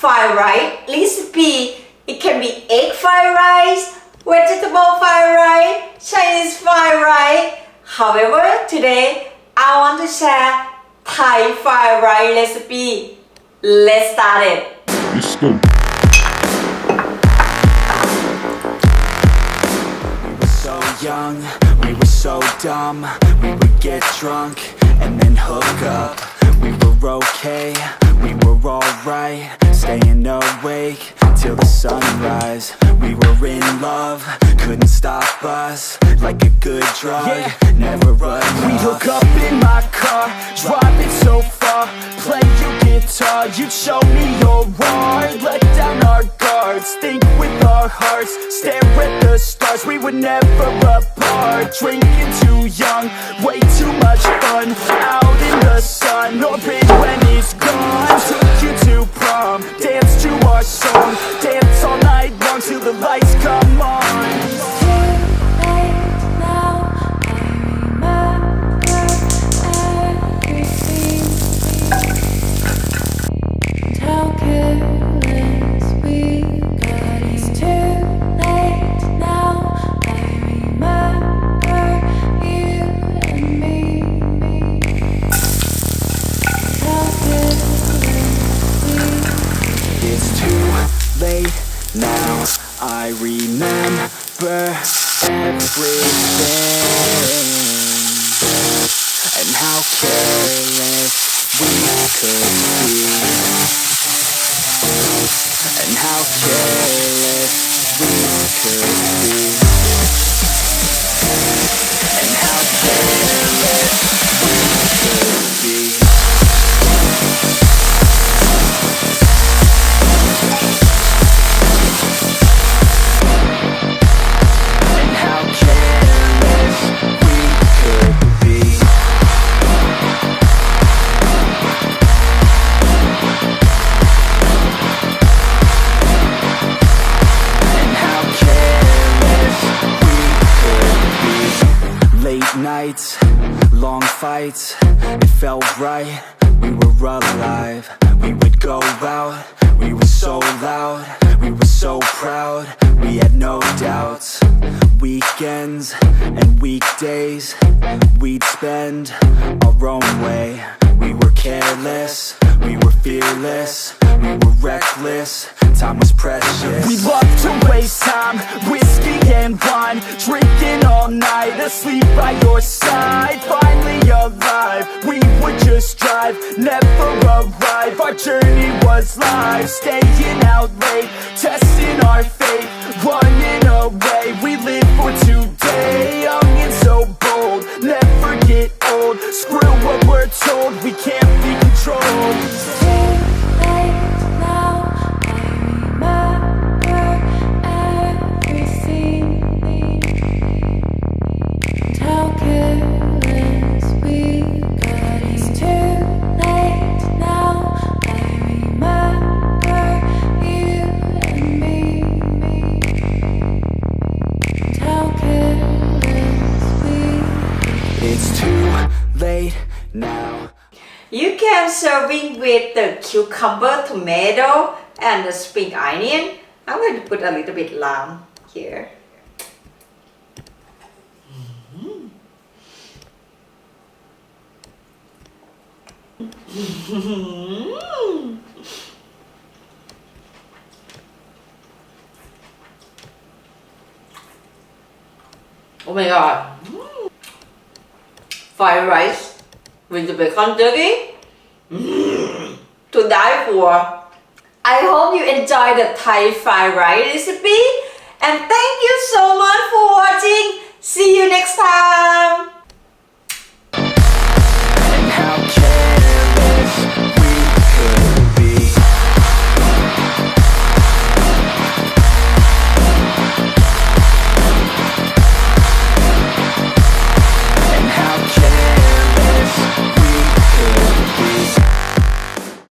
fried rice recipe. It can be egg fried rice, vegetable fried rice, Chinese fried rice. However, today I want to share Thai fried rice recipe. Let's start it. Let's go. We were so young, we were so dumb. We would get drunk and then hook up. We were okay, we were alright, staying awake till the sunrise. We were in love, couldn't stop us, like a good drug, never enough. We'd hook up in my car, driving so far, play you guitar, you'd show me your art, let down our guards, think with our hearts, stare at the stars, we were never apart, drinking too young, way too much fun, out in the sun, orbit when it's gone, took you to prom, dance to our song, dance all night long till the lights come on. Now I remember everything and how careless we could be, and how careless we could be, and how careless we could be. Nights, long fights, it felt right, we were alive, we would go out, we were so loud, we were so proud, we had no doubts, weekends and weekdays, we'd spend our own way, we were careless, we were fearless, we were reckless, time was precious. We loved to waste time, whiskey and wine, drinking all night, asleep by your side, finally alive, we would just drive, never arrive, our journey was live, staying out late, testing our fate, running away, we live for today, young and so bold, never get old, screw what we're told, we can't be controlled. Now. You can serving with the cucumber, tomato, and the spring onion. I'm going to put a little bit lamb here. Oh my god. Fried rice with the bacon jerky. To die for. I hope you enjoy the Thai fried rice recipe. And thank you so much for watching. See you next time. And how